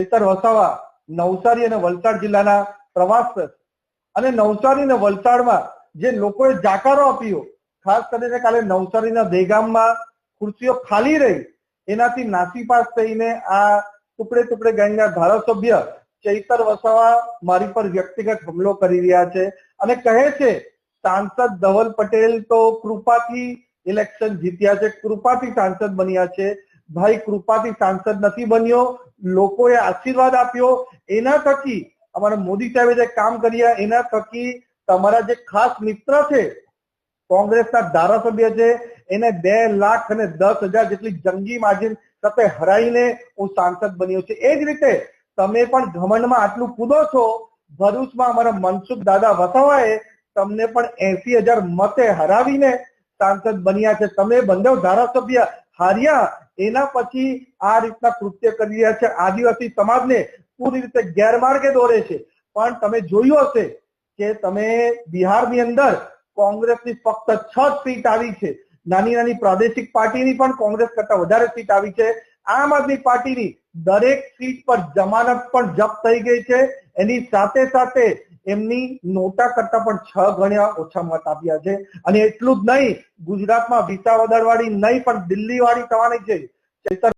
ચૈતર વસાવા નવસારી અને વલસાડ જિલ્લાના પ્રવાસ અને નવસારી અને વલસાડમાં જે લોકોએ જાકારો આપ્યો, ખાસ કરીને કાલે નવસારીના દેગામમાં ખુરશીઓ ખાલી રહી, એનાથી નાસીપાસ થઈને આ ટુકડે ટુકડે ગેંગના ધારાસભ્ય ચૈતર વસાવા મારી પર વ્યક્તિગત હુમલો કરી રહ્યા છે અને કહે છે સાંસદ ધવલ પટેલ તો કૃપાથી ઇલેક્શન જીત્યા છે, કૃપાથી સાંસદ બન્યા છે. ભાઈ, કૃપાથી સાંસદ નથી બન્યો, લોકોએ આશીર્વાદ આપ્યો, એના થકી અમારા મોદી સાહેબે જે કામ કર્યા એના થકી તમારા જે ખાસ મિત્ર છે કોંગ્રેસના ધારાસભ્ય છે એને 2,10,000 જેટલી જંગી માર્જિન સાથે હરાઈને હું સાંસદ બન્યો છે. એ જ રીતે તમે પણ ઘમંડમાં આટલું કૂદો છો. ભરૂચમાં અમારા મનસુખ દાદા વસાવાએ તમને પણ 80,000 મતે હરાવીને સાંસદ બન્યા છે. તમે બંને ધારાસભ્ય હાર્યા, એના પછી આ રીતના કૃત્ય કરી રહ્યા છે. આદિવાસી સમાજને પૂરી રીતે ગેરમાર્ગે દોરે છે. પણ તમે જોયું હશે કે તમે બિહારની અંદર કોંગ્રેસની ફક્ત 6 સીટ આવી છે. નાની નાની પ્રાદેશિક પાર્ટીની પણ કોંગ્રેસ કરતા વધારે સીટ આવી છે. આમ આદમી પાર્ટીની દરેક સીટ પર જમાનત પણ જપ્ત થઈ ગઈ છે. એની સાથે સાથે એમની નોટા કરતા પણ 6 ગણા ઓછા મત આપ્યા છે. અને એટલું જ નહીં, ગુજરાતમાં વિસાવદરવાળી નહીં પણ દિલ્હીવાળી થવાની છે. ચૈતર